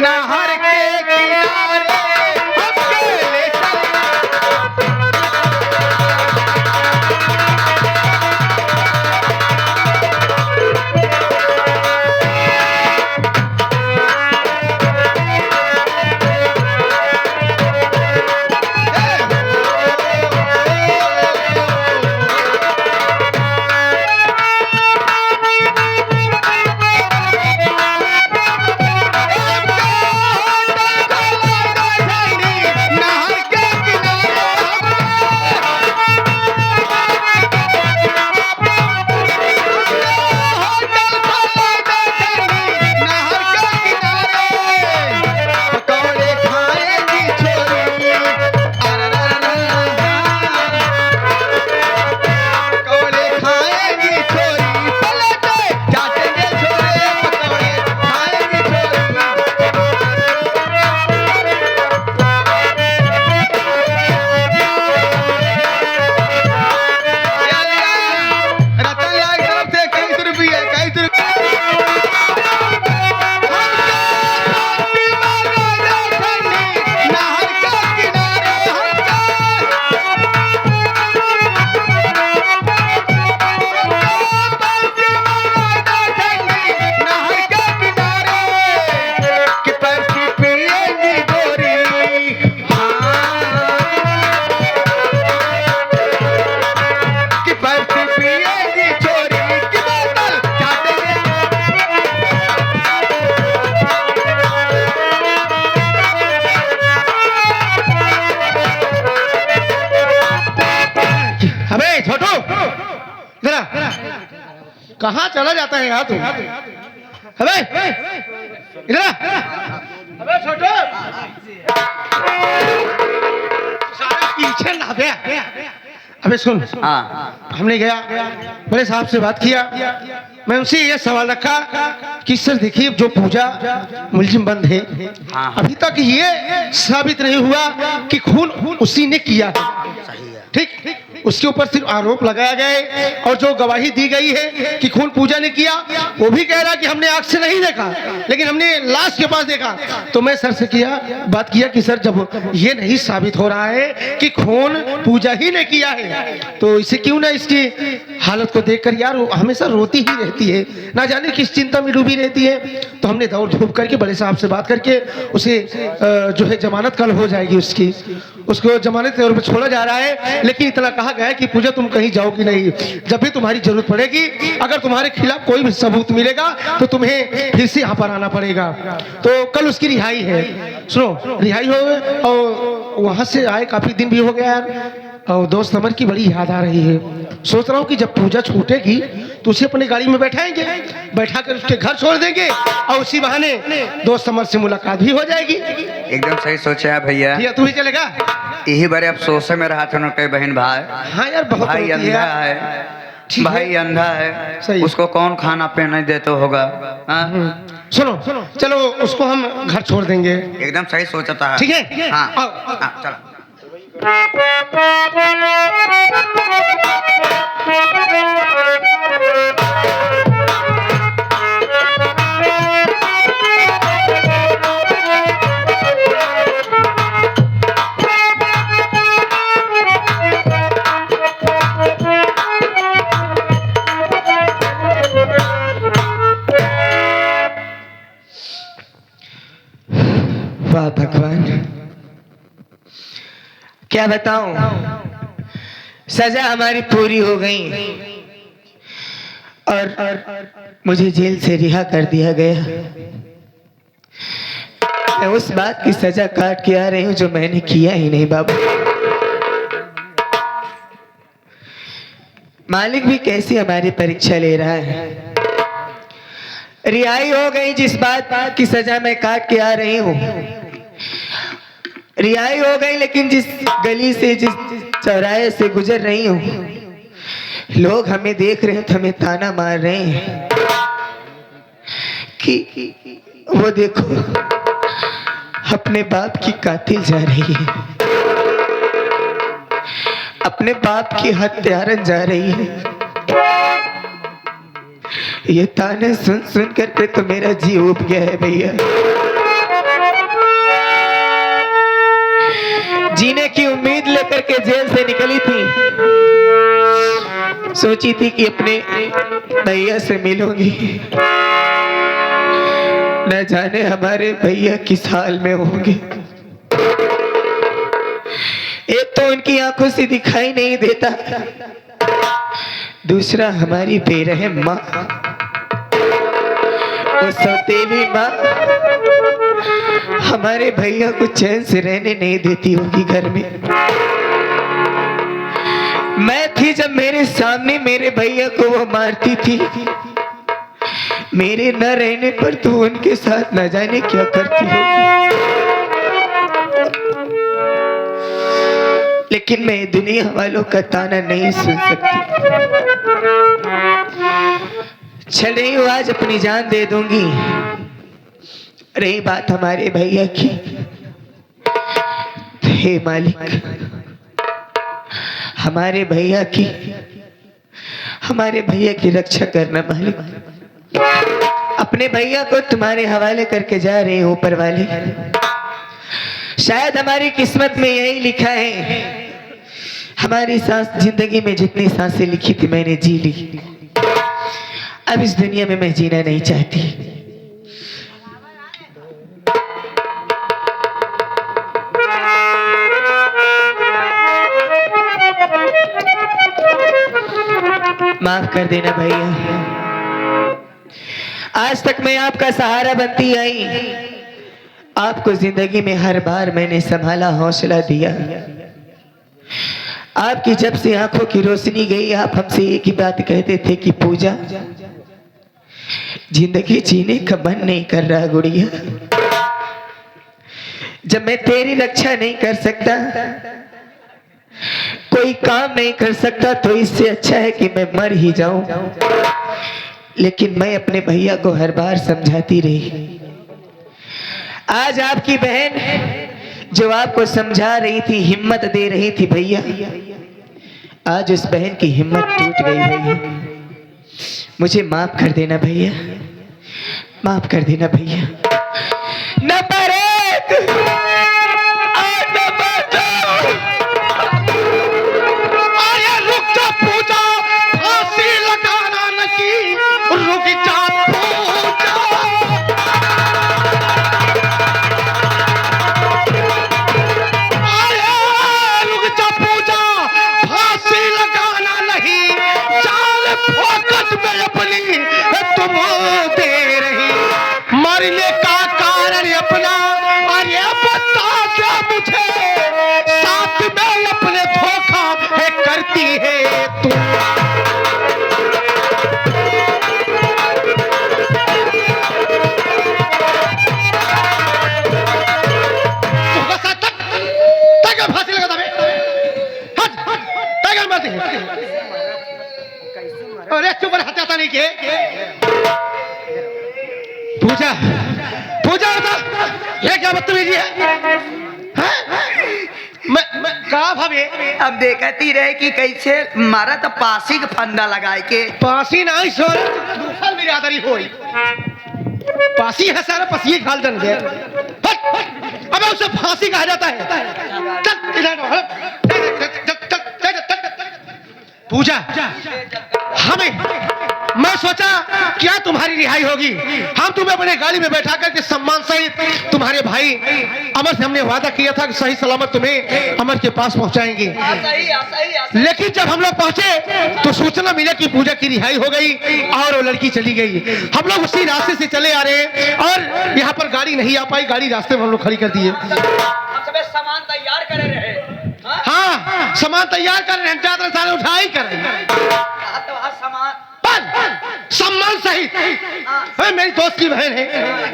नहर के किनारे अकेले कहाँ चला जाता है यहाँ तू? अबे इधर अबे छोटू सारे पीछे ना दे। अबे सुन, हमने गया बड़े साहब से बात किया, मैं उनसे ये सवाल रखा कि सर देखिए जो पूजा मुलजिम बंद है अभी तक ये साबित नहीं हुआ कि खून उसी ने किया है, ठीक? उसके ऊपर सिर्फ आरोप लगाया गया और जो गवाही दी गई है कि खून पूजा ने किया, वो भी कह रहा कि हमने आंख से नहीं देखा लेकिन हमने लाश के पास देखा। तो मैं सर से बात किया कि सर जब ये नहीं साबित हो रहा है कि खून पूजा ही ने किया है तो इसे क्यों ना इसकी हालत को देखकर यार हमेशा रोती ही रहती है, ना जाने किस चिंता में डूबी रहती है। तो हमने दौड़ धूप करके बड़े साहब से बात करके उसे जो है जमानत कल हो जाएगी, उसको जमानत के तौर पर छोड़ा जा रहा है। लेकिन इतना कहा गया है कि पूजा तुम कहीं जाओगी नहीं, जब भी तुम्हारी जरूरत पड़ेगी अगर तुम्हारे खिलाफ कोई भी सबूत मिलेगा तो तुम्हें फिर से यहाँ पर आना पड़ेगा। तो कल उसकी रिहाई है, सुनो रिहाई हो और वहां से आए काफी दिन भी हो गया यार, और दोस्त अमर की बड़ी याद आ रही है। सोच रहा हूँ कि जब पूजा छूटेगी तो उसे अपनी गाड़ी में बैठाएंगे, बैठा कर उसके घर छोड़ देंगे और उसी बहाने दोस्त अमर से मुलाकात भी हो जाएगी। एकदम सही सोचा है भैया। तू ही चलेगा? यही बारे अफसोस में रहा था कई बहन भाई। हाँ यार बहुत भाई अंधा है, भाई अंधा है, उसको कौन खाना पीना देते होगा। सुनो चलो उसको हम घर छोड़ देंगे। एकदम सही सोचा था, ठीक है? हाँ चलो। वाह भगवान, क्या बताऊं, सजा हमारी पूरी हो गई और मुझे जेल से रिहा कर दिया गया। मैं उस बात की सजा काट के आ रही हूं जो मैंने किया ही नहीं बाबू। मालिक भी कैसी हमारी परीक्षा ले रहा है। रिहाई हो गई जिस बात की सजा मैं काट के आ रही हूं, रिहाई हो गई, लेकिन जिस गली से जिस चौराहे से गुजर रही हूं लोग हमें देख रहे हैं तो हमें ताना मार रहे हैं कि वो देखो अपने बाप की कातिल जा रही है, अपने बाप की हत्यारन जा रही है। ये ताने सुन सुन कर के तो मेरा जी उब गया है भैया। जीने की उम्मीद लेकर के जेल से निकली थी। सोची थी कि अपने भैया से मिलूंगी, न जाने हमारे भैया किस हाल में होंगे। एक तो उनकी आंखों से दिखाई नहीं देता, दूसरा हमारी बेरहम माँ, वो सौतेली माँ हमारे भैया को चैन से रहने नहीं देती होगी घर में। मैं थी जब मेरे सामने मेरे भैया को वो मारती थी, मेरे न रहने पर तो उनके साथ न जाने क्या करती होगी। लेकिन मैं दुनिया वालों का ताना नहीं सुन सकती। चले आज अपनी जान दे दूंगी। रही बात हमारे भैया की, हे मालिक हमारे भैया की, हमारे भैया की रक्षा करना मालिक। अपने भैया को तुम्हारे हवाले करके जा रहे हो ऊपर वाले। शायद हमारी किस्मत में यही लिखा है। हमारी सांस जिंदगी में जितनी सांसें लिखी थी मैंने जी ली। अब इस दुनिया में मैं जीना नहीं चाहती। माफ कर देना भैया, आज तक मैं आपका सहारा बनती आई। आपको जिंदगी में हर बार मैंने संभाला, हौसला दिया। आपकी जब से आंखों की रोशनी गई, आप हमसे एक ही बात कहते थे कि पूजा, जिंदगी जीने का मन नहीं कर रहा गुड़िया। जब मैं तेरी रक्षा नहीं कर सकता, कोई काम नहीं कर सकता, तो इससे अच्छा है कि मैं मर ही जाऊं। लेकिन मैं अपने भैया को हर बार समझाती रही। आज आपकी बहन जो आपको समझा रही थी, हिम्मत दे रही थी भैया, आज उस बहन की हिम्मत टूट गई भैया। मुझे माफ कर देना भैया, माफ कर देना भैया। नंबर 1 और नंबर 2। अरे रुक जा पूजा, फांसी लगाना नहीं, रुक जा पूजा। अरे रुक जा पूजा, फांसी लगाना नहीं, जान फोकस में अपनी तुम दे रही, मरने का कारण अपना अरे बता क्या मुझे, साथ में अपने धोखा है करती है तू। फांसी लगा था मारती है। अरे चुप रहता था नहीं के पूजा, पूजा होता ये क्या बदतमीजी है? मैं कहा भाभी अब देखती रहे कि कैसे मारा तो पासी का फंदा लगाए के। पासी नहीं सोर दूसर बिरादरी होई, पासी है सारा पसी खाल जन गया। अबे उसे फांसी कहा जाता है। चल पूजा, मैं सोचा क्या तुम्हारी रिहाई होगी। हम तुम्हें अपने गाड़ी में बैठा करके सम्मान सहित तुम्हारे भाई अमर से हमने वादा किया था कि सही सलामत तुम्हें अमर के पास पहुंचाएंगे। लेकिन जब हम लोग पहुंचे तो सूचना मिला कि पूजा की रिहाई हो गई और वो लड़की चली गई। हम लोग उसी रास्ते से चले आ रहे हैं और यहाँ पर गाड़ी नहीं आ पाई, गाड़ी रास्ते में हम लोग खड़ी कर दिए। सामान तैयार करे रहे। हाँ सामान तैयार कर रहे हैं, चादर सारे उठाई कर रहे हैं। सम्मान सहित मेरी दोस्त की बहन है,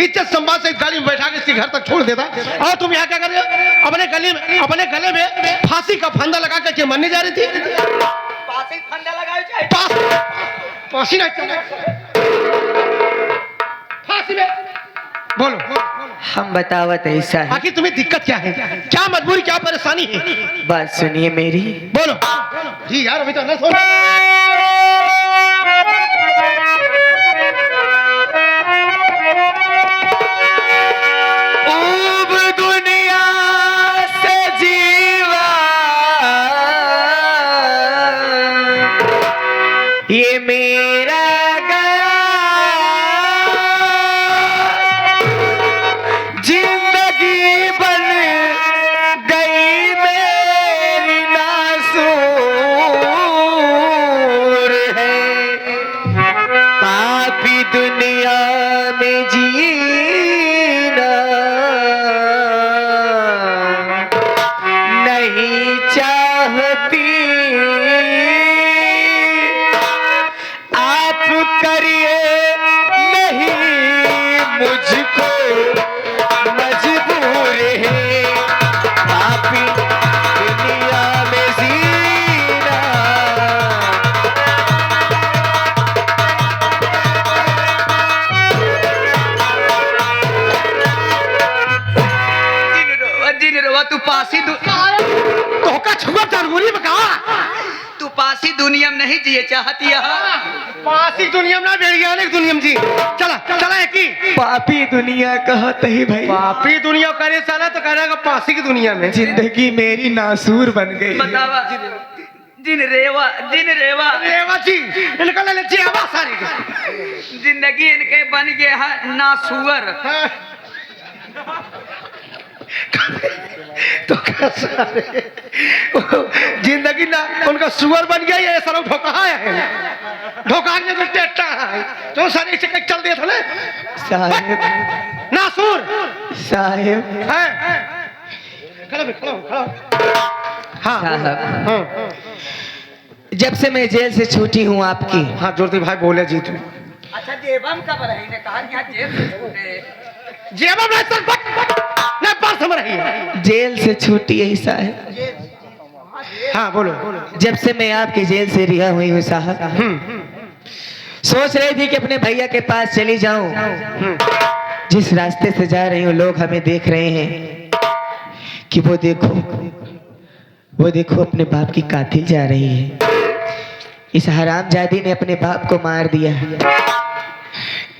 इज्जत सम्मान से गाड़ी में बैठा के इसके घर तक छोड़ देता, और तुम यहाँ क्या कर रहे हो? अपने गले में फांसी का फंदा लगा करके मरने जा रही थी। फांसी नहीं, फांसी में बोलो। हम बतावत ऐसा है। आखिर तुम्हें दिक्कत क्या है? क्या मजबूरी, क्या परेशानी है? बात सुनिए मेरी। बोलो। जी यार अभी तो ना सुन। दुनिया से जीव धोखा छुआ जानवरी में कहा तू पासी दुनिया में नहीं जिए चाहती है। पासी दुनिया में ना वैज्ञानिक दुनिया में जी। चला चला है की पापी दुनिया कहते ही भाई, पापी दुनिया करे साला तो करेगा पासी की दुनिया में। जिंदगी मेरी नासूर बन गई। बतावा जिन रेवा रेवा जी इनका ले लीजिए आवाज सारी जिंदगी इनके बन गया है नासुअर। तो कैसा जिंदगी ना उनका सुअर बन गया ये सारा धोखा है। धोखा ने तो टेटा है तो सारे से चल दिया था ना साहेब नासुर साहेब है। खड़ा हाँ साहब, हाँ जब से मैं जेल से छूटी हूँ आपकी। हाँ जोरती भाई बोले जी तू। अच्छा जेबम कब रही ने कहा यहाँ जेब से छूटे। जेबम नहीं सर ना पास हम रही है। जेल से छूटी है साहब। हाँ बोलो। जब से मैं आपकी जेल से रिहा हुई हूँ साहब, सोच रही थी कि अपने भैया के पास चली जाऊं। जिस रास्ते से जा रही हूँ लोग हमें देख रहे हैं कि वो देखो अपने बाप की कातिल जा रही है। इस हरामजादी ने अपने बाप को मार दिया,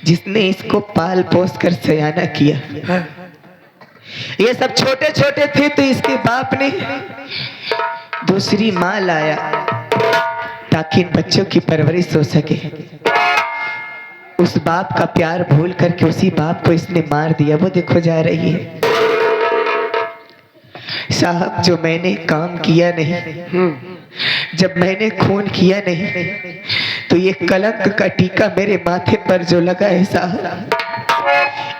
जिसने इसको पाल पोस कर सयाना किया। ये सब छोटे छोटे थे तो इसके बाप ने दूसरी माँ लाया ताकि इन बच्चों की परवरिश हो सके। उस बाप का प्यार भूल करके उसी बाप को इसने मार दिया। वो देखो जा रही है। साहब जो मैंने काम किया नहीं, जब मैंने खून किया नहीं, तो ये कलंक का टीका मेरे माथे पर जो लगा है साहब,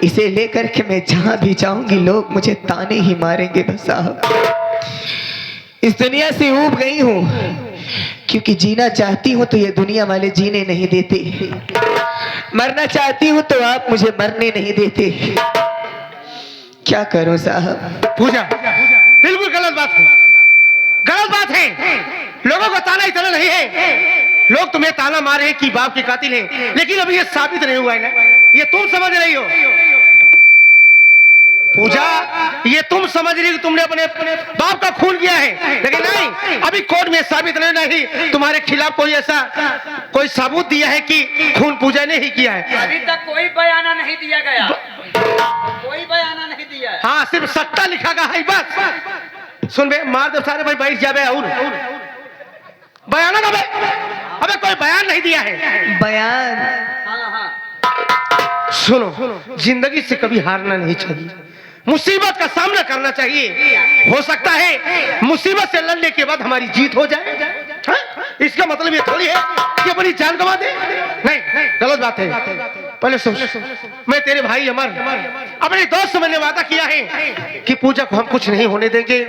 इसे लेकर के मैं जहां भी जाऊंगी लोग मुझे ताने ही मारेंगे। बस साहब इस दुनिया से ऊब गई हूं, क्योंकि जीना चाहती हूं तो ये दुनिया वाले जीने नहीं देते, मरना चाहती हूं तो आप मुझे मरने नहीं देते। क्या करूं साहब? पूजा बिल्कुल गलत बात है, गलत बात है। लोगों को ताना इतना नहीं है। लोग तुम्हें ताना मारे कि बाप के कातिल है, लेकिन अभी ये साबित नहीं हुआ है ना। ये तुम समझ रही हो पूजा, ये तुम समझ रही हो तुमने अपने बाप का खून किया है, लेकिन नहीं, अभी कोर्ट में साबित नहीं तुम्हारे खिलाफ कोई ऐसा कोई सबूत दिया है कि खून पूजा ने ही किया है। अभी तक कोई बयाना नहीं दिया गया, कोई बयाना नहीं दिया है। हाँ सिर्फ सट्टा लिखा गया है बस। सुन बे मार दे सारे भाई बैठ जाबे और बयान ना बे, अबे कोई बयान नहीं दिया है। बयान हाँ हाँ सुनो, जिंदगी से कभी हारना नहीं चाहिए, मुसीबत का सामना करना चाहिए। हो सकता है मुसीबत से लड़ने के बाद हमारी जीत हो जाए, हा? इसका मतलब ये थोड़ी है कि अपनी जान गंवा दे। नहीं, गलत बात है। पहले सोच, मैं तेरे भाई अमर अपने दोस्त से मैंने वादा किया है कि पूजा को हम कुछ नहीं होने देंगे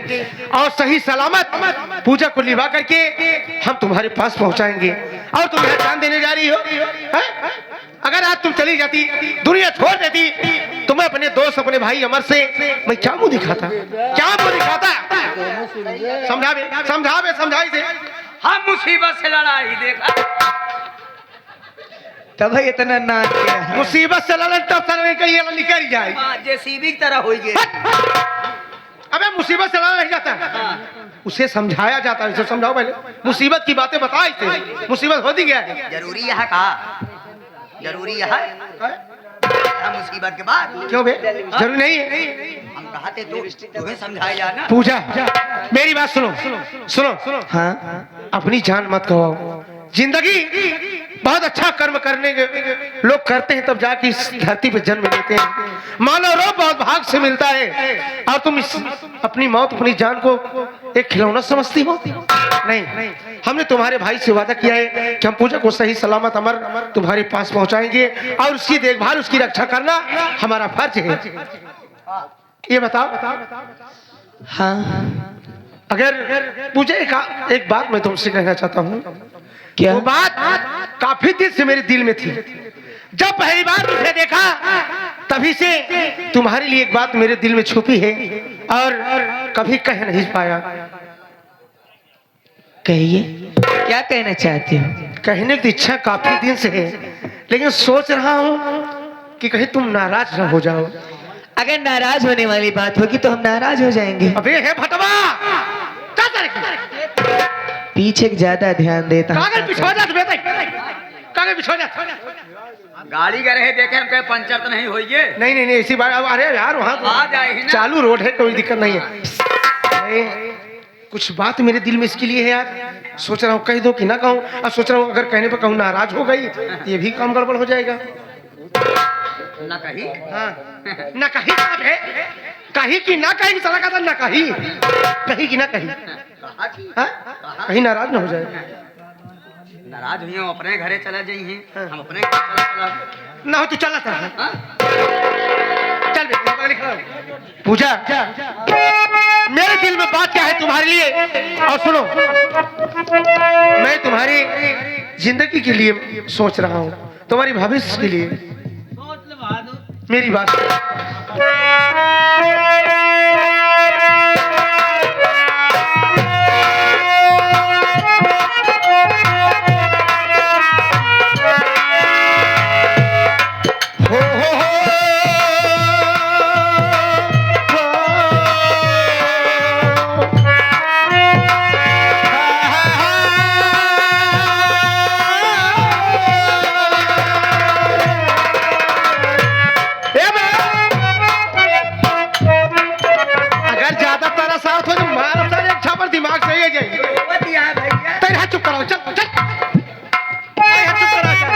और सही सलामत पूजा को लिवा करके हम तुम्हारे पास पहुंचाएंगे। और तुम यहाँ जान देने जा रही हो, हा? अगर आज तुम चली जाती, दुनिया छोड़ देती, तो मैं अपने दोस्त अपने भाई अमर से मैं क्या मुंह दिखाता, क्या मुंह दिखाता? समझाई से हम मुसीबत से लड़ाई देखा तब इतना ना किया। मुसीबत से लड़न तब सर कहीं निकल जाए। जेसीबी की तरह हो गई। अबे मुसीबत से लड़ा नहीं जाता, उसे समझाया जाता है। उसे समझाओ पहले, मुसीबत की बातें बताई थे, मुसीबत होती क्या है? जरूरी है कहा, जरूरी है मुसीबत के बाद। क्यों बे जरूरी नहीं है? हम कहते तो तुम्हें समझाया जाए ना। पूजा मेरी बात सुनो। हाँ अपनी जान मत गवाओ। जिंदगी बहुत अच्छा कर्म करने के लोग करते हैं तब जाके इस धरती पे जन्म लेते हैं। मानव रोग बहुत भाग से मिलता है और तुम अपनी मौत अपनी जान को एक खिलौना समझती हो? नहीं, हमने तुम्हारे भाई से वादा किया है कि हम पूजा को सही सलामत अमर तुम्हारे पास पहुंचाएंगे और उसकी देखभाल उसकी रक्षा करना हमारा फर्ज है। ये बताओ। हाँ अगर पूजा एक बात मैं तुमसे कहना चाहता हूँ। क्या? वो बात काफी दिन से मेरे दिल में थी। जब पहली बार तुझे देखा तभी से तुम्हारे लिए एक बात मेरे दिल में छुपी है और कभी कह नहीं पाया। कहिए, क्या कहना चाहते हो? कहने की इच्छा काफी दिन से है, लेकिन सोच रहा हूँ कि कहीं तुम नाराज न हो जाओ। अगर नाराज होने वाली बात होगी तो हम नाराज हो जाएंगे। अबे है भटवा, क्या करे? पीछे ज्यादा ध्यान देता हूं। कागज बिछो जा बेटा, कागज बिछो जा। गाड़ी का रहे देखे हम कहे पंचर तो नहीं होइए। नहीं नहीं नहीं ऐसी बात। अरे यार वहाँ आ जाएगी ना। चालू रोड है, कोई दिक्कत नहीं है। नहीं, कुछ बात मेरे दिल में इसके लिए है यार, सोच रहा हूँ कह दो कि ना कहूँ। अब सोच रहा हूँ अगर कहने पर कहूँ नाराज हो गई ये भी काम गड़बड़ हो जाएगा। ना कही। हाँ ना कही बात है, कही कि ना कही चला का था, ना कही कही कि ना कही। हाँ? कहीं नाराज ना हो जाए। नाराज हुई हम अपने घरे चला जाइए। हम अपने घर चला ना हो तू चला था। हाँ? चल बेटा लिखा पूजा, मेरे दिल में बात क्या है तुम्हारे लिए। और सुनो, मैं तुम्हारी जिंदगी के लिए सोच रहा हूँ, तुम्हारी भविष्य के लिए। मेरी बात दिमाग सही है जाएगी। तेरे हाथ चुप कराओ, चल चल तेरे हाथ चुप करा चल।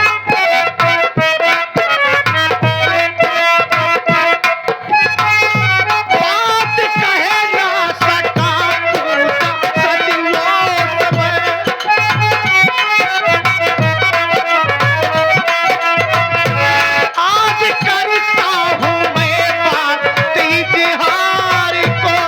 बात कहे ना सका सदियों आज करता हूँ मैं बात इजहार को।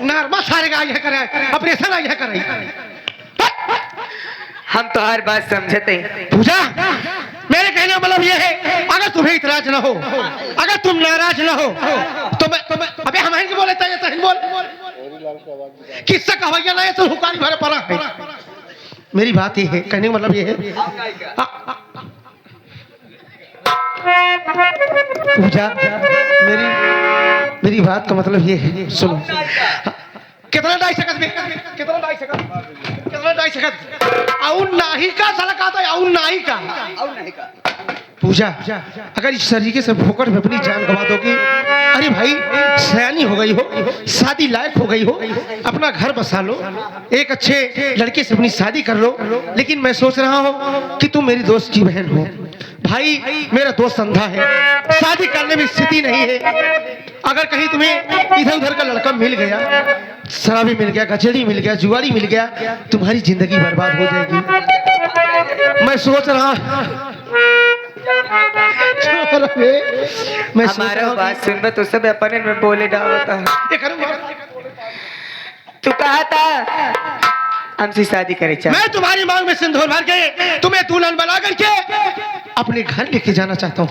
नॉर्मल सारे का यह करे, ऑपरेशन यह करे। हम तो हर बात समझते हैं। पूजा, मेरे कहने का मतलब यह है अगर तुम्हें इतराज ना हो, अगर तुम नाराज ना हो तो मैं अबे हम इनके बोले तो हिंद बोल किससे कहावैया ना है तो हुकारी भरे पड़ा है। मेरी बात ये है, कहने का मतलब ये है पूजा, मेरी बात का मतलब ये है, सुनो। कितना 2.5 सेकंड में, कितना 2.5 सेकंड, कितना 2.5 सेकंड और नाही का साला कहता है और नाही का पूजा। अगर इस तरीके से भोकर में अपनी जान गवा दोगी, अरे भाई सयानी हो गई हो, शादी लायक हो गई हो, अपना घर बसा लो, एक अच्छे लड़के से अपनी शादी कर लो। लेकिन मैं सोच रहा हूँ कि तुम मेरी दोस्त की बहन हो। भाई मेरा दोस्त अंधा है, शादी करने में स्थिति नहीं है। अगर कहीं तुम्हें इधर उधर का लड़का मिल गया, शराबी मिल गया, गचेड़ी मिल गया, जुआरी मिल गया, तुम्हारी जिंदगी बर्बाद हो जाएगी। मैं सोच रहा मैं हमारा बात सुन तो सब अपने में बोले डालता है। तू कहा था हमसे शादी करे चाह। मैं तुम्हारी मांग में सिंदूर भर के तुम्हें दुल्हन बना करके अपने घर लेके जाना चाहता हूँ।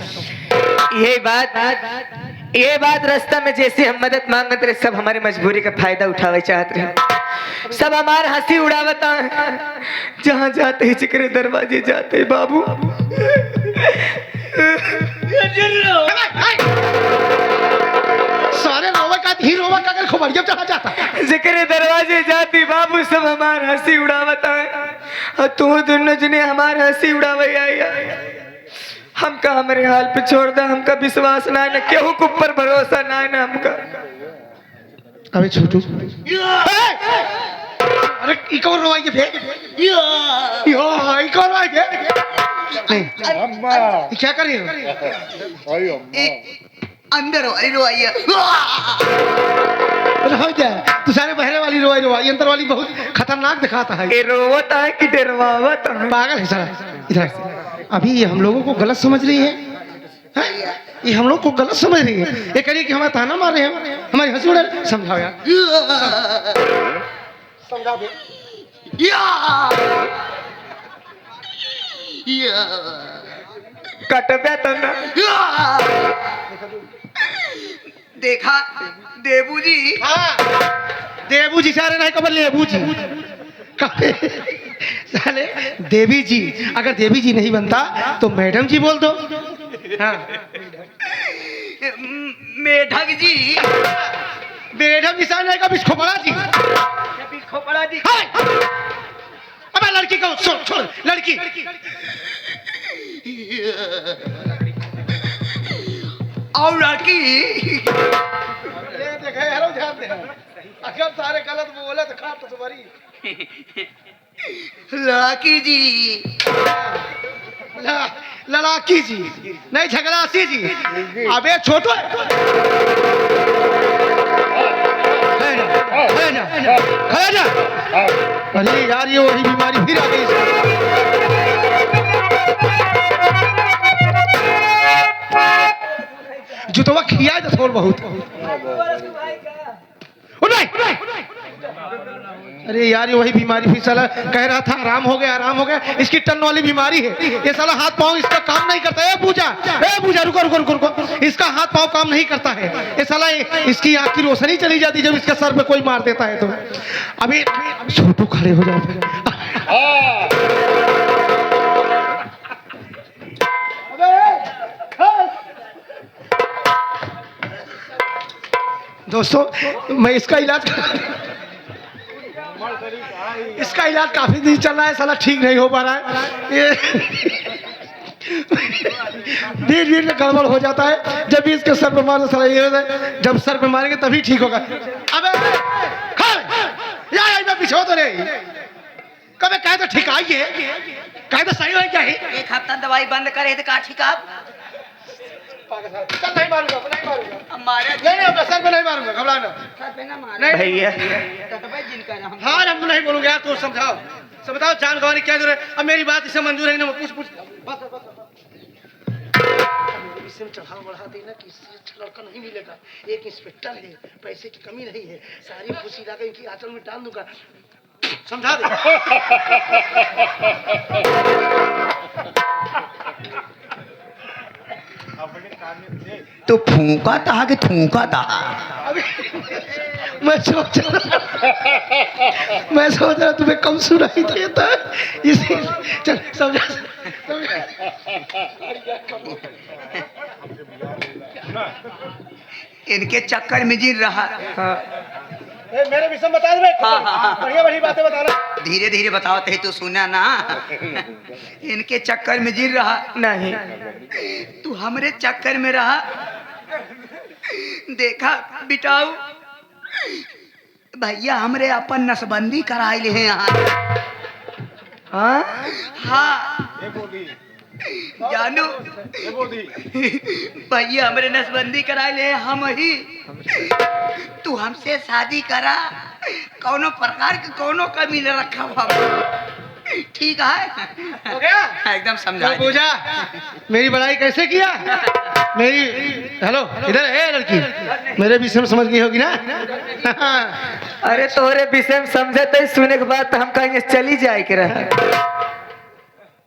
ये बात रास्ता में जैसे हम मदद मांगत रहे, सब हमारी मजबूरी का फायदा उठावे चाहते रहे, सब हमारे हंसी उड़ावता है। जहाँ जाते ही चिकरे दरवाजे जाते बाबू सारे रोवा का ही रोवा का खबरिया चला जाता, जिक्र दरवाजे जाती बाबू, सब हमार हंसी उड़ावता है। और तू दोनों जने हमार हंसी उड़ावे आई। हमका हमारे हाल पे छोड़ दे, हमका विश्वास ना है ना केहू के ऊपर भरोसा ना है ना हमका। अबे छोटू अरे ई कौन रोवाई के फेंक यो ई कौन रोवाई के नहीं ये क्या कर रही हो अंदर वाली रोइया हो जाए तू सारे बहरे वाली रोवाई अंदर वाली बहुत खतरनाक दिखाता है ये रोवता है कि डरवावत है? पागल है सारा इधर अभी ये हम लोगों को गलत समझ रही है हैं? ये हम लोग को गलत समझ रही है ये कह रही है कि हमारा ताना मार रहे हैं हमारी हंसी उड़ा रहे हैं। समझाओ यार समझा दे कटबे तो ना देखा देबू जी हाँ देबू जी सारे नहीं कबर लेबू जी साले देवी जी अगर देवी जी नहीं बनता तो मैडम जी बोल दो हाँ मेढक जी मैडम जी सारे नहीं कभी खोपड़ा जी खोपड़ा जी हाय! अबे लड़की को छोड़ छोड़ लड़की और लड़की ये देखे हेलो ध्यान दे अगर सारे गलत बोले तो खा तो तुम्हारी लड़की जी लड़ाकी जी नहीं झगड़ासी जी अबे छोटो है ना खड़ा जा अरे यार ये वही बीमारी फिर आ गई जुतवा खिया तो थोड़ बहुत नहीं अरे यार ये वही बीमारी फिर साला कह रहा था आराम हो गया इसकी टन वाली बीमारी है ये साला हाथ पांव इसका काम नहीं करता है पूजा रुको रुको रुको रुको इसका हाथ पांव काम नहीं करता है ये साला इसकी आंख की रोशनी चली जाती जब इसके सर पे कोई मार देता है तो अभी छोटू खड़े हो जाओ दोस्तों मैं इसका इलाज काफी दिन चल रहा है साला ठीक नहीं हो पा रहा है ये धीरे में गड़बड़ हो जाता है जब भी इसके सर पे मारो साला ये होता है जब सर पे मारेंगे तभी ठीक होगा अबे यार पीछे तो रे कभी कहे तो ठीक आई है कहे तो सही हो क्या है एक हफ्ता दवाई बंद करे तो का ठीक आप चल नहीं मारूंगा हमारे नहीं सर पे नहीं मारूंगा घबराना सर पे ना मारे नहीं भैया ततबे जिनका नाम हाँ हम नहीं बोलूंगा यार तो समझाओ जान गवानी क्या जरूरत है अब मेरी बात इसे मंजूर है ना पूछ इससे चढ़ाव बढ़ा देना कि इससे अच्छा लड़का नहीं मिलेगा एक इंस्पेक्टर है पैसे की कमी नहीं है सारी खुशी लाकर इनकी आंचल में डाल दूंगा समझा दे तो फूका था कि थूका था मैं सोच रहा तुम्हें कम सुनाई देता है इसी चल समझा इनके चक्कर में जिन रहा मेरे विषय बता दे हाँ। बढ़िया बढ़िया बातें बताना धीरे धीरे बताओ थे तो सुना ना इनके चक्कर में जिन रहा नहीं तू हमरे चक्कर में रहा देखा बिटाऊ भैया हमरे अपन नसबंदी कराए ले हैं यहाँ हाँ जानू भैया हमरे नसबंदी कराए ले हम ही तू हमसे शादी करा कौनो प्रकार की कोनो कमी न रखा हम ठीक है हो गया एकदम समझा पूजा मेरी बड़ाई कैसे किया मेरी हेलो इधर है लड़की मेरे विषय में समझ गई होगी ना अरे तोहरे विषय में समझे तो सुने के बाद तो हम कहेंगे चली जाए के रहा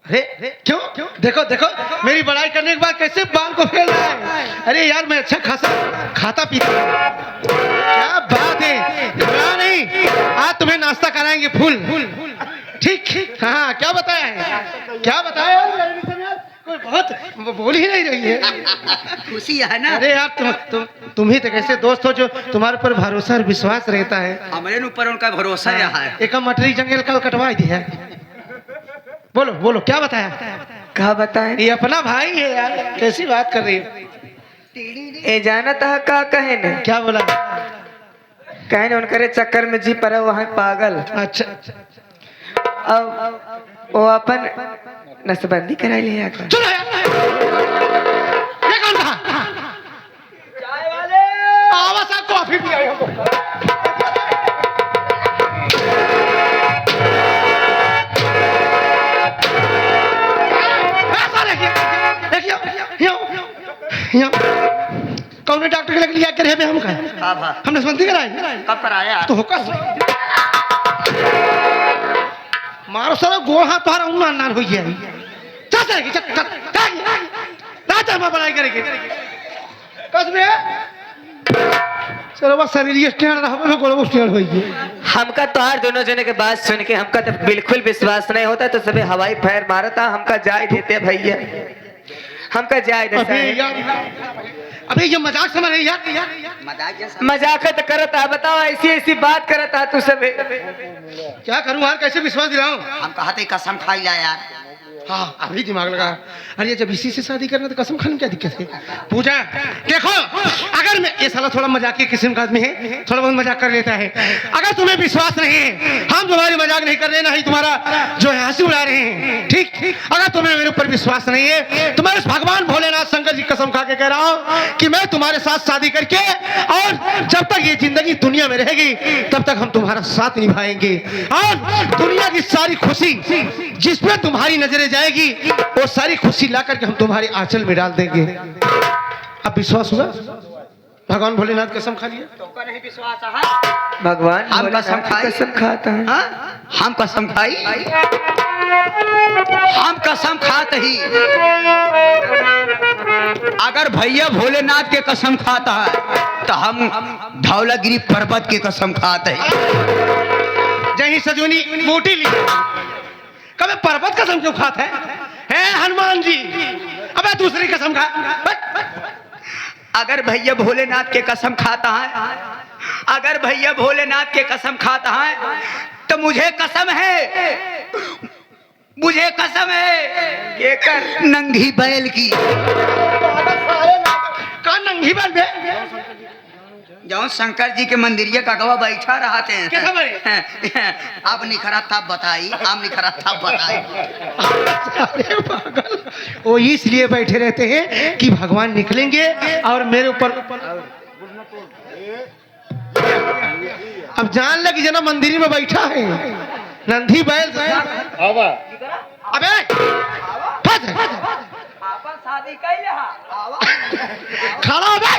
अरे क्यों देखो देखो मेरी बड़ाई करने के बाद कैसे बाल को फैल रहा है अरे यार मैं अच्छा खासा खाता पीता क्या बात है घबरा नहीं आज तुम्हें नाश्ता कराएंगे फुल ठीक हाँ क्या बताया है क्या बताया कोई बहुत बोल ही नहीं रही है खुशी है ना अरे यार तुम ही तो कैसे दोस्त हो जो तुम्हारे पर भरोसा और विश्वास रहता है हमारे ऊपर उनका भरोसा है एक मटरी जंगल कल कटवा दी है बोलो बोलो क्या बताया कहा बताए ये अपना भाई है यार कैसी बात कर रही है ए जाना था का कहे न क्या बोला कहीं उनके चक्कर में जी पड़ा वहाँ पागल। अच्छा अब वो अपन नसबंदी करा लिया कर। चलो ये कौन था? चाय वाले आवा साहब कॉफी पिया कौन डॉक्टर के लिया करे हम का हम नसबंदी कराए कब कराया तो होकर मारो सारा गोड़ हाथ तुम्हारा उन्ना नान हो गया चल चल चल चल चल मैं बनाई करेंगे कस में चलो बस शरीर स्टैंड रहा गोड़ स्टैंड हो गया। हमका तोहार दोनों जने के बात सुन के हमका तो बिल्कुल विश्वास नहीं होता, तो सभी हवाई फायर मारता। हमका जाय देते भैया, हमका जाय देते। अबे ये मजाक समझ रही यार मजाकत करता, बताओ ऐसी ऐसी बात करता तू सब। क्या करूं यार, कैसे विश्वास दिलाऊं? हम कहते कसम खाई ला यार। हाँ अभी दिमाग लगा। अरे जब इसी से शादी करना तो कसम खाने में क्या दिक्कत है? पूजा देखो, अगर मैं ये साला थोड़ा मजाक किस्म का आदमी है, थोड़ा बहुत मजाक कर लेता है। अगर तुम्हें विश्वास नहीं है, हम तुम्हारी मजाक नहीं कर रहे, ना ही तुम्हारा जो है हंसी उड़ा रहे हैं, ठीक? अगर तुम्हें मेरे ऊपर विश्वास नहीं है तो मैं उस भगवान भोलेनाथ शंकर जी कसम खा के कह रहा हूँ कि मैं तुम्हारे साथ शादी करके, और जब तक ये जिंदगी दुनिया में रहेगी तब तक हम तुम्हारा साथ निभाएंगे, और दुनिया की सारी खुशी जिसमें तुम्हारी नजरें जाएगी वो सारी खुशी ला करके हम तुम्हारे आंचल में डाल देंगे। अब विश्वास हुआ? भगवान भोलेनाथ कसम खा लिया तो का नहीं विश्वास है? भगवान हम कसम खाई, कसम खाता है। हाँ? हम कसम खाई, हम कसम खाते ही। अगर भैया भोलेनाथ के कसम खाता है तो हम धौलागिरी पर्वत के कसम खाते हैं। जही सजोनी मोटी ली कभी पर्वत कसम क्यों खाता है हनुमान जी? अबे दूसरी कसम खा। अगर भैया भोलेनाथ के कसम खाता है, अगर भैया भोलेनाथ के कसम खाता है तो मुझे कसम है, मुझे कसम है ये कर नंगी बैल की। का नंगी बैल बे? जो शंकर जी के मंदिरिया का गवा बैठा रहते कैसा हैं। अब निखरा था बताई, अब निखरा था बताई। अरे पागल, वो इसलिए बैठे रहते हैं कि भगवान निकलेंगे और मेरे ऊपर। अब जान लगी जना मंदिर में बैठा है नंदी बैल। अबे शादी खड़ा हो बे।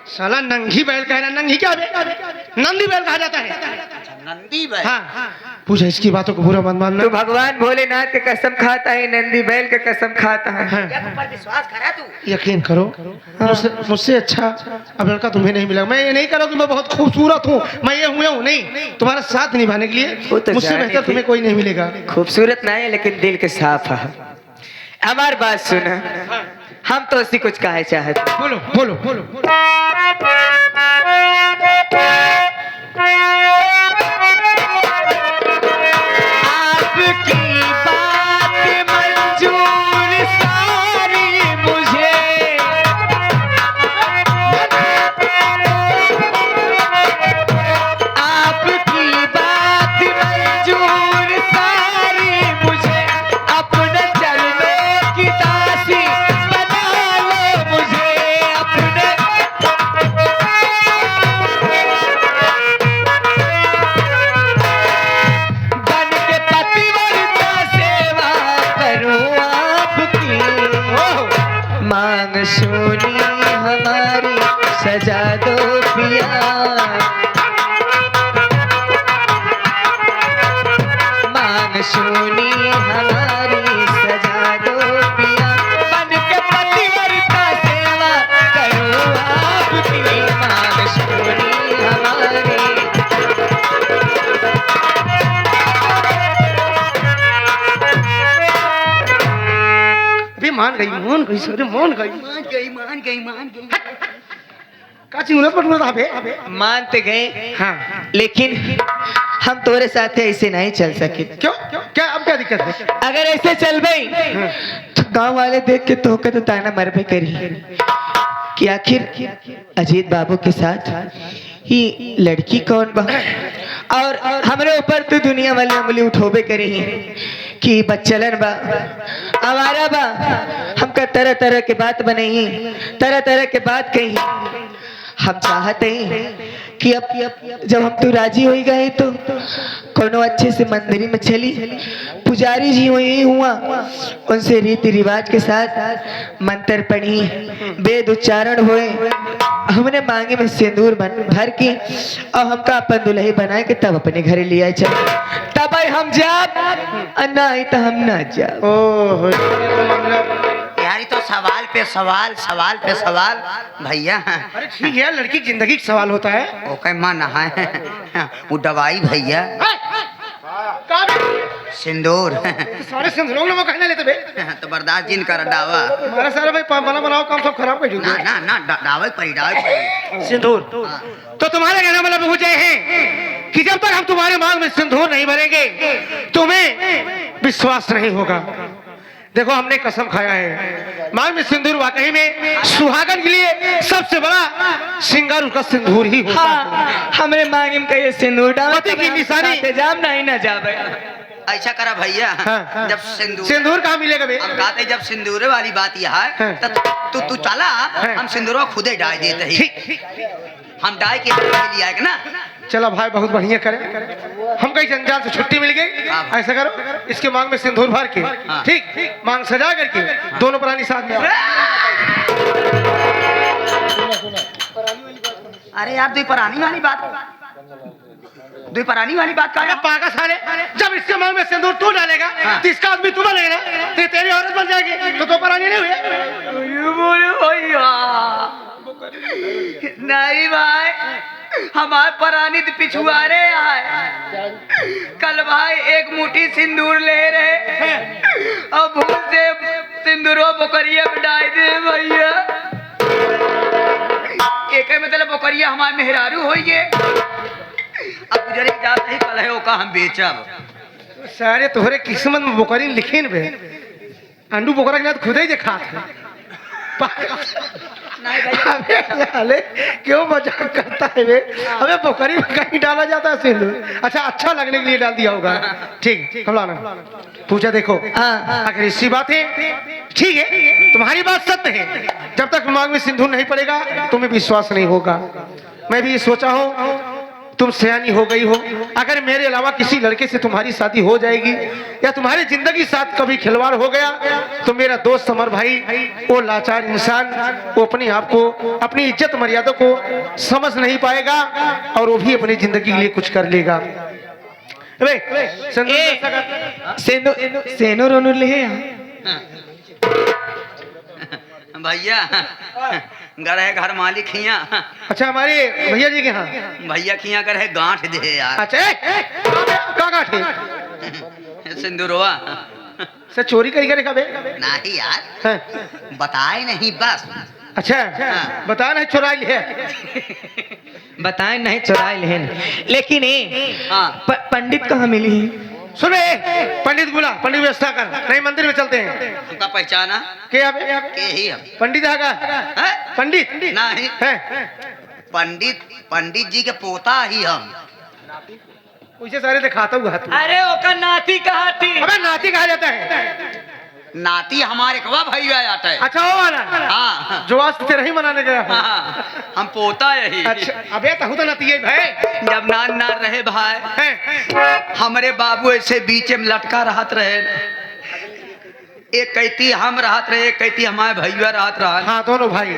साला नंगी बैल कह रहा, नंगी क्या बे? नंदी बैल कहा जाता है। नंदी बैल? हाँ पूछा, इसकी बातों को बुरा मत मानना। तू भगवान भोलेनाथ के कसम खाता है, नंदी बैल के कसम खाता है। पर विश्वास करा तू? यकीन करो, मुझसे अच्छा अब लड़का तुम्हें नहीं मिलेगा। मैं ये नहीं कह रहा कि मैं बहुत खूबसूरत हूँ, मैं ये हूँ नहीं, तुम्हारा साथ निभाने के लिए तो मुझसे बेहतर तुम्हें कोई नहीं मिलेगा। खूबसूरत नहीं है लेकिन दिल के साफ है। हमारी बात सुना, हम तो उसी कुछ कहे चाहते। बोलो बोलो बोलो, बोलो। आपकी बात मंजूर सारी मुझे, आपकी बात मंजूर सारी मुझे, अपने चरणों की दासी बना लो मुझे, अपने बन के पतिव्रता सेवा करूं आपकी। मांग सुनी हमारी सजा दो पिया, मांग सुनी हमारी सजा दो पिया, बन के पतिव्रता सेवा करूं आपकी। मांग सुनी हमारी। अभी मान गई सर, मान गई। मान गई। का चिंगुरत पटुरत अबे मानते गए, हाँ। लेकिन हम तुम्हारे साथ ऐसे नहीं चल सके। क्यों क्या अब क्या दिक्कत है? अगर ऐसे चल गई तो गांव वाले देख के तो के तो ताना मरबे करी कि आखिर अजीत बाबू के साथ ही लड़की कौन बा और हमरे ऊपर तो दुनिया वाले उंगली उठोबे करे ही कि बच्चलन बा आवारा बा। हमका तरह तरह के बात बने ही, तरह तरह के बात कही। हम चाहते हैं कि अब जब हम तो राजी हो गए तो कोनो अच्छे से मंदिर में चली, पुजारी जी हुई हुआ, उनसे रीति रिवाज के साथ मंत्र पढ़ी, वेद उच्चारण हुए, हमने मांगे में सिंदूर भर के और हमका अपन दुल्ही बनाए के तब अपने घरे लिया चल, तब हम जाब नहीं तो हम ना जाब। ओह यार ये तो सवाल पे सवाल, सवाल पे सवाल भैया। अरे ठीक है, लड़की की जिंदगी का सवाल होता है। ओके माँ नहाए वो दवाई भैया सिंदूर सारे सिंदूरों में कहने लेते बे तो बर्दाश्त जिन कर डावा हमारा सारा भाई बना बनाओ काम सब खराब कर ना ना ना डावे पड़ी सिंदूर। तो तुम्हारे कहने मतलब मुझे है कि जब तक हम तुम्हारे मांग में सिंदूर नहीं भरेंगे तुम्हें विश्वास नहीं होगा। देखो हमने कसम खाया है, मांग में सिंदूर वाकई में सुहागन के लिए सबसे बड़ा सिंगार उसका सिंदूर ही होता है। हमरे मांगे में कहिए सिंदूर डाल पति की निशानी जाम नहीं ना जावे। ऐसा करा भैया हाँ। जब सिंदूर कहाँ मिलेगा बे? हम कहते जब सिंदूर वाली बात यह है तो तू चला हम सिंदूर खुदे डाल देते ही, हम डाल के लिए आएगा ना। चलो भाई बहुत बढ़िया करे, हम कहीं जंजाल से छुट्टी मिल गई। ऐसा करो इसके मांग में सिंदूर भर के ठीक मांग सजा करके दोनों प्राणी साथ में आओ। अरे यार द्विपरानी वाली बात, द्विपरानी वाली बात का पागल साले, जब इसके मांग में सिंदूर तू डालेगा तो इसका आदमी तू बनेगा ना, तो तेरी औरत बन जाएगी, तो दो प्राणी नहीं हुए। नहीं भाई हमारे परानी तो पिछुआरे आए, कल भाई एक मुट्ठी सिंदूर ले रहे और भूल से सिंदूरों बोकरिया में डाल दे भैया। एक मतलब बोकरिया हमारे मेहरारू हो गए, अब गुजरे जाते ही कल है का हम बेचब। सारे तोहरे किस्मत में बोकरी लिखीन बे, अंडू बोकरा के खुद ही देखा अबे क्यों मजाक करता है बे? अबे बोकरी में कहीं डाला जाता है सिंदूर? अच्छा अच्छा लगने के लिए डाल दिया होगा। ठीक फलाना पूछा देखो अगर इसी बात है ठीक है, तुम्हारी बात सत्य है, जब तक मांग में सिंदूर नहीं पड़ेगा तुम्हें विश्वास नहीं होगा। मैं भी ये सोचा हूँ तुम सयानी हो गई हो, अगर मेरे अलावा किसी लड़के से तुम्हारी शादी हो जाएगी या तुम्हारी जिंदगी साथ कभी खिलवाड़ हो गया तो मेरा दोस्त अमर भाई वो लाचार इंसान वो अपने आप को अपनी इज्जत मर्यादा को समझ नहीं पाएगा और वो भी अपनी जिंदगी के लिए कुछ कर लेगा। सेनूर ले भैया घर है घर मालिक हिया। अच्छा हमारे भैया जी के यहाँ भैया खिया कर है गांठ दे यार। अच्छा क्या गांठ है? सिंदूरवा सर चोरी करी करे कबे? नहीं यार हाँ। बताए नहीं बस। अच्छा बता नहीं चुराई है बताए नहीं चुराई लेन, लेकिन पंडित कहाँ मिली? सुने पंडित बुला, पंडित व्यवस्था कर, नहीं मंदिर में चलते हैं। उनका पहचाना के ही हम पंडित है पंडित नहीं है पंडित जी के पोता ही हम। उसे सारे दिखाता हुआ। अरे ओका नाती कहा थी? अबे नाती कहा जाता है? नाती हमारे कवा भैया आता है। अच्छा वो वाला हाँ जो आज तेरे ही मनाने गया। हाँ, हम पोता यही। अच्छा अबे तहु तो नाती है भाई। जब नान रहे भाई हमारे बाबू ऐसे बीच में लटका रहत रहे, एक कहती हम रहत रहे, एक कहती हमारे भैया रहत रहा। हाँ दोनों भाई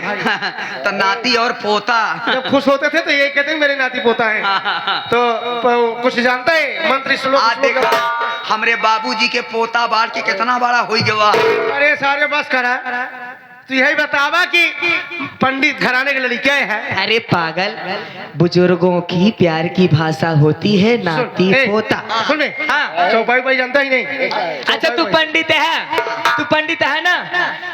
तो नाती और पोता जब खुश होते थे तो ये कहते हैं मेरे नाती पोता है। तो कुछ जानता है मंत्र श्लोक? देखा हमरे बाबूजी के पोता बाढ़ के कितना बड़ा हो गया। अरे सारे बस करा, तो यही बतावा कि पंडित घराने के लड़के है। अरे पागल, बुजुर्गों की प्यार की भाषा होती है नाती पोता। सुन हाँ चौपाई भाई जानता ही नहीं। अच्छा तू पंडित है, तू पंडित है ना,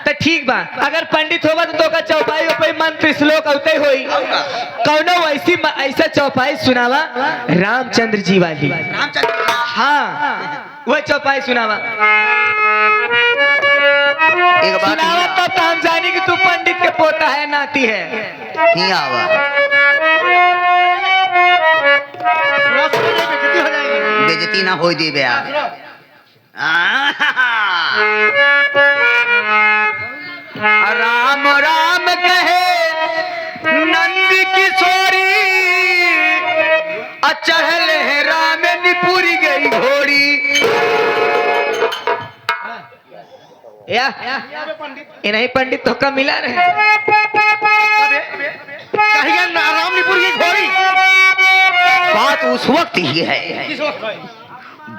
तो ठीक बा, अगर पंडित होगा तो का चौपाई उपई मंत्र श्लोक औते होई कौनो ऐसा चौपाई सुनावा रामचंद्र जी वाली। हाँ वह चौपाई सुनावा एक बात सुनावा तब तो हम जाने कि तू पंडित के पोता है नाती है। नहीं आवा बेजती ना हो दी बया राम राम कहे नंद किशोरी चढ़ल है राम निपुरी गई घोड़ी या ये नहीं पंडित तो कब मिला रहे कहिए ना रामनीपुर की घोड़ी। बात उस वक्त ही है, किस वक्त भाई?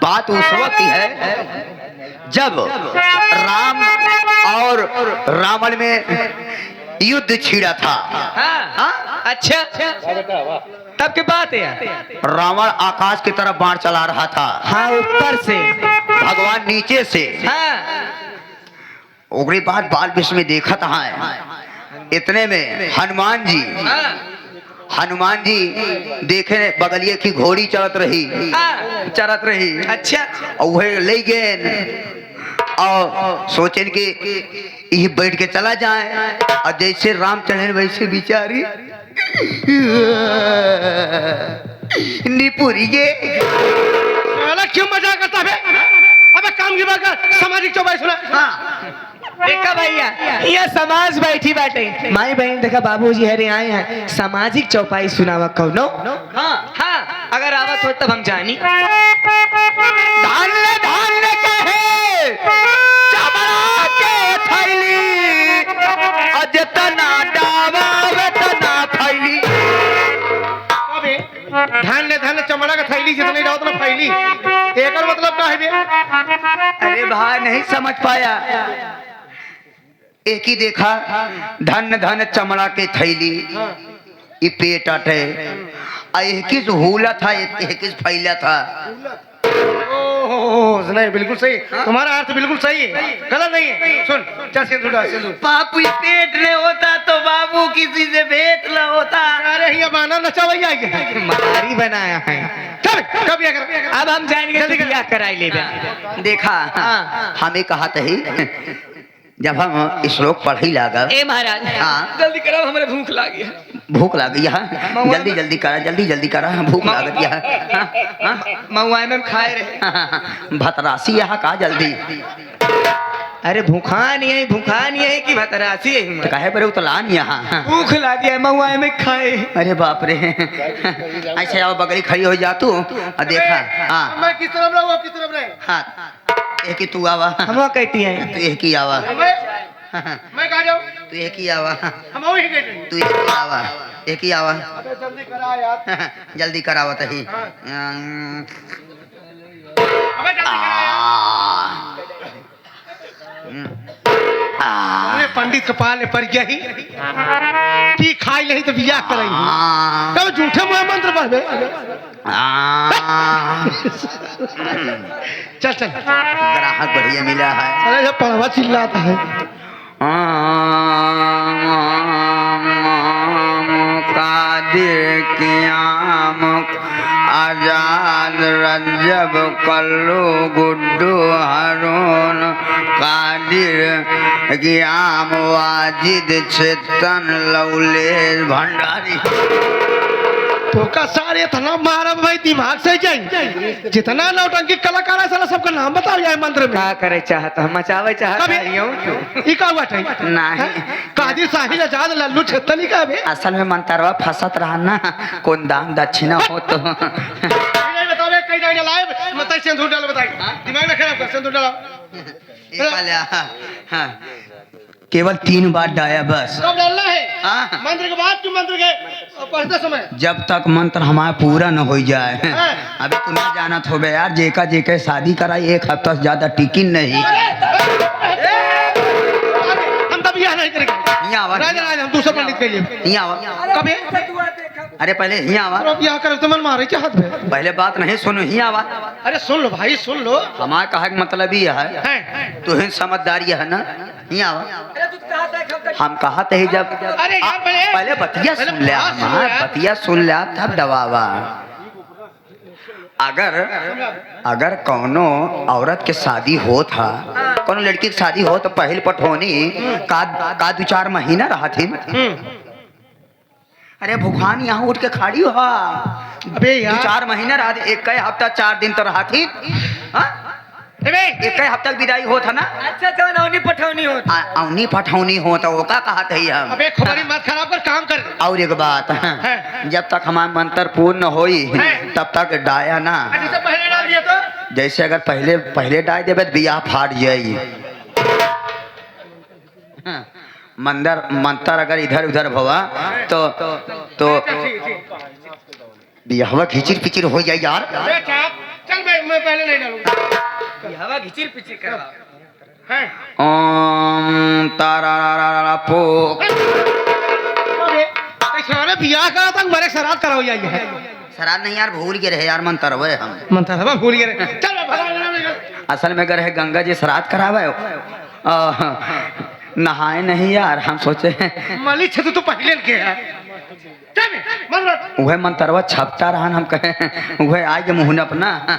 बात उस वक्त ही है जब राम और रावण में युद्ध छिड़ा था। हाँ, अच्छा तब की बात है। रावण आकाश की तरफ बाण चला रहा था, हाँ ऊपर से, भगवान नीचे से। हाँ उगरी बात बाल विश्व में देखा था। इतने में हनुमान जी, हनुमान जी देखे बगलिए की घोड़ी चलत रही। अच्छा और वह ले गए और सोचे कि ये बैठ के चला जाए, और जैसे राम चढ़े वैसे बिचारी निपुरी गे। क्यों मजाक करता है? अबे काम की बात कर, सामाजिक चौपाई सुना। देखा भैया ये समाज बैठी बाटे, माई बहन देखा बाबूजी हरे आए हैं, सामाजिक चौपाई सुनावा कौनो। हाँ अगर आवत हो तब हम जानी। धान्य धान्य कहे चमड़ा के थैली, अजतना डावा वेतना फैली। धान्य धान्य चमड़ा का थैली जितने जाओ उतना फैली, एक और मतलब क्या है बे? अरे भाई नहीं समझ पाया। एक ही देखा धन धन चमड़ा के थैली, ये पेट अटे, एक ही हुला था, एक ही फैला था। ओह नहीं, बिल्कुल सही, तुम्हारा अर्थ बिल्कुल सही है, गलत नहीं है। सुन चल सिंदूर डाल, सिंदूर। बापू पेट नहीं होता तो बाबू किसी से भेंट न होता। अरे ये बाना नचावैया है, मारी बनाया है। चल कब या कर, अब हम जाएंगे तो क्या कराई ले। देखा हमें कहा ही जब हम श्लोक पढ़ी लागा। ए महाराज हाँ। जल्दी करो, हमारे भूख लगी है। भूख लगी है, जल्दी जल्दी करा, जल्दी जल्दी करा, भूख लागत है। महुआई में खाए रहे भतरासी यहाँ का जल्दी। अरे भूखा नहीं है कि भतरासी है? तो कहे पर उतलान यहाँ भूख लगी है, महुआई में खाए। अरे बाप रे, ऐसे आओ बगली खड़ी हो जा तू और देखा। हाँ मैं किस तरफ रहूं, किस तरफ रहे? हाँ एक ही तू आवा, हम कहती हैं तू एक ही आवा, मैं कहा जाऊं? तू एक ही आवा, हम वही कहते हैं। तू एक ही आवा, एक ही आवा। अबे जल्दी करा यार, जल्दी करावत ही। अबे जल्दी करा। अरे पंडित कपाल ने पड़ गया ही कि खाई नहीं तो बियाह कराई। तब झूठे मुंह मंत्र पढ़। चल चल, ग्राहक बढ़िया मिला है। अरे जब पढ़वा चिल्लाता है। कादिर कियाम आजाद रजब कल्लू गुड्डू हारून कादिर कियाम वाजिद चेतन लौलेश भंडारी। तो का सारे इतना मारा भाई, दिमाग से जाए जितना नौटंकी कलाकार है साला सबका नाम बताओ यार मंत्र में। क्या करे चाहता हम, मचावे चाहता कभी का हुआ थे? नहीं। कादिर साहिल आजाद लल्लू छत्तली का बे। असल में मंतरवा फंसत रहा ना, कौन दान दक्षिणा हो तो। नहीं बताओ बे, कहीं नहीं लाए मतलब सिंदूर डालो, बताइए दिमाग ना खराब कर, सिंदूर डालो। केवल 3 बार डाया बस। कब डालना है? हाँ। मंत्र के बाद क्यों मंत्र के पढ़ते समय? जब तक मंत्र हमारा पूरा न हो जाए। अभी तू ना जाना हो बे यार, जेका जेके शादी कराई 1 हफ्ता से ज्यादा टिकिन नहीं। हम तब यह नहीं करेंगे। राजा हम दूसरा पंडित के लिए कब अरे पहले ही आवा, यहाँ कर तो मन मारे चाहत है। पहले बात नहीं सुनो, ही आवा। अरे सुन लो भाई, सुन लो। हमारा कहा मतलब ही है तू ही समझदारी है ना, ही आवा। हम कहते ही जब अरे यार पहले बतिया सुन लिया, बतिया सुन लिया तब दबावा। अगर कौनो औरत के शादी हो था, कौनो लड़की की शादी हो तो पहल पटोनी का 2-4 महीना रहा थी। अरे भूखान यहाँ उठ के खड़ी हो। अबे दो यार 4 महीने रहा, एक हफ्ता 4 दिन तो रहा थी। अबे एक हफ्ता विदाई होता ना। अच्छा तो नौनी पठौनी हो औनी पठौनी हो तो वो का कहत है हम। अबे खबरी मत खराब कर, काम कर। और एक बात, है। जब तक हमारा मंत्र पूर्ण होई है। तब तक डाया ना। जैसे पहले डाल दिया तो जैसे अगर पहले डाल देवे तो बियाह फाट जाई। मंत्र अगर इधर उधर भवा तो बियाहवा खिचिर पिचिर हो जाए यार। अबे चल मैं पहले नहीं डालूंगा। हवा घिचिर पिचिर करवा है। ओम तारा पो। अबे सारे बियाह करा तक मेरे श्राद्ध कराओ यार। शराब नहीं यार, भूल के रहे यार मंत्र वे हम। मंत्र सब भूल गए। चल मैं भगा। असल में अगर है गंगा जी श्राद्ध करावे नहाए नहीं यार, हम सोचे मालिक छे तो पहले के है। चल मन वह मंत्रवा छपता रहा, हम कहे वह आगे मुहन अपना।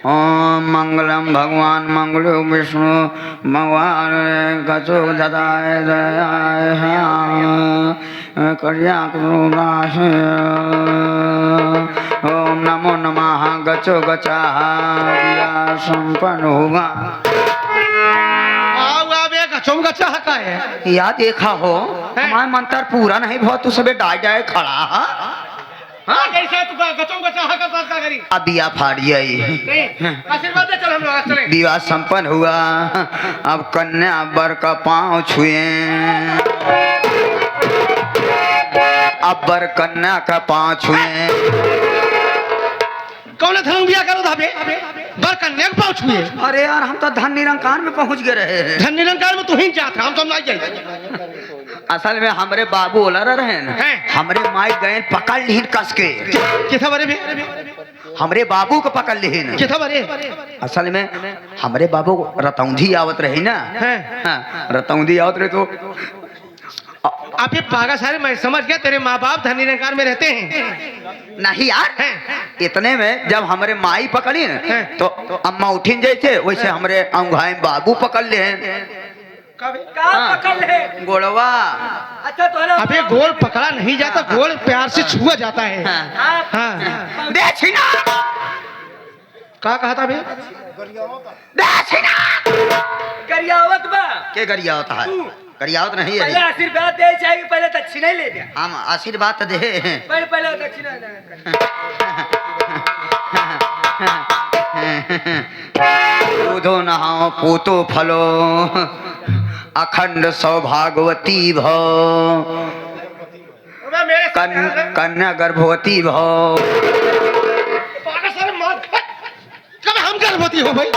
ओम मंगलम भगवान मंगलो विष्णु भगवान गजो ददाय करिया ओम नमो नमः गचो गचा संपन्न होगा। चौंगा चाह का है या देखा हो हमारा मंत्र पूरा नहीं बहुत तू सबे डाय जाए खड़ा। हाँ कैसे तू गचोंगा चाह का बात का करी। अब बिया फाड़ जाई। आशीर्वाद दे, चल हम लोग आज चलें। विवाह संपन्न हुआ। अब कन्या वर का पांव छुए। अब वर कन्या का पांव छुए। कौन धर्म बिया करो धाबे बर कन्या के पाँव छुए। अरे यार हम तो धन निरंकार में पहुंच गए रहे। धन निरंकार में तू ही जाता, हम तो नहीं जाए। असल में हमरे बाबू ओला रहे न, हैं? हमरे माई गए पकड़ ली कस के। किथा बारे में हमरे बाबू को पकड़ ली न। किथा बारे असल में हमरे बाबू को रतौंधी आवत रही ना। हैं? हाँ, रतौंधी आवत रहे तो आप ये पागा सारे मैं समझ गया, तेरे माँ बाप धन निरंकार में रहते हैं। नहीं यार। हैं? इतने में जब हमरे माई पकड़ी न हैं? तो अम्मा उठिन जैसे वैसे हमरे अंगुहाई बाबू पकड़ ले। पकड़ ले गोड़वा। अच्छा तो अब ये गोल पकड़ा नहीं जाता, गोल प्यार से छुआ जाता है। हाँ। हाँ दे छीना। क्या कहा था बे? दे छीना। करियावत बा के गरिया होता है? गरियावत नहीं पहले है। आशीर्वाद दे चाहिए, पहले दक्षिणा ही ले दे। हम आशीर्वाद तो दे। पहले दक्षिणा दे। दूधो नहाओ पूतो फलो अखंड सौभागवती भव कन्या गर्भवती भव। पागा सारे मौत कब हम गर्भवती हो भाई?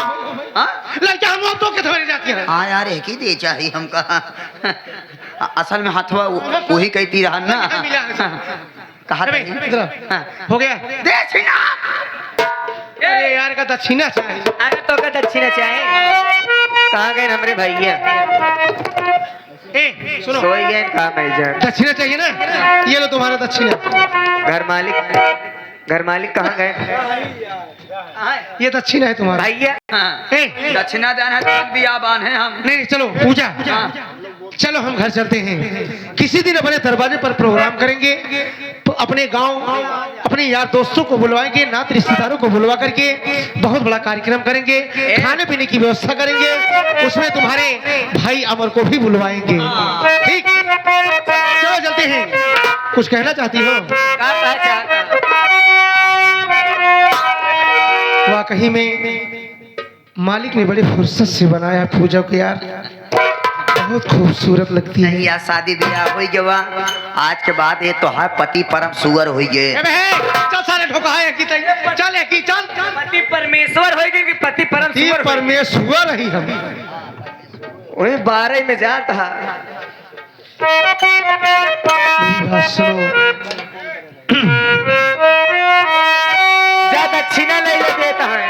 लड़का हम लोग तो कितने जाती है। हाँ यार एक ही दे चाहिए हमका। असल में हाथवा वही कहती रहा ना। कहा हो गया। दे छीना। अरे यार का दक्षिणा चाहिए। अरे तो का दक्षिणा चाहे। कहाँ गए हमारे भैया? ए सुनो, सोई गए कहाँ मैजर? दक्षिणा चाहिए ना, ये लो तुम्हारा दक्षिणा। घर मालिक कहाँ गए? ये दक्षिणा है तुम्हारा भैया ए, दक्षिणा देना है तो बियाबान है हम। नहीं चलो पूजा, चलो हम घर चलते हैं। किसी दिन अपने दरवाजे पर प्रोग्राम करेंगे, अपने गांव अपने यार दोस्तों को बुलवाएंगे, नात रिश्तेदारों को बुलवा करके बहुत बड़ा कार्यक्रम करेंगे, खाने पीने की व्यवस्था करेंगे, उसमें तुम्हारे भाई अमर को भी बुलवाएंगे। ठीक, चलो चलते हैं। कुछ कहना चाहती हो? वाकई में मालिक ने बड़े फुर्सत से बनाया पूजा को यार, बहुत खूबसूरत लगती है। नहीं यार शादी ब्याह हुई जवा आज के बाद ये तो है पति परम सुअर हुई गए। चल सारे ठोका है कि चल है कि चल पति परमेश्वर होगी कि पति परम ये परमेश्वर ही हम वही 12 में जाता है। मेरी बात सुनो, जा दक्षिणा ले देता है।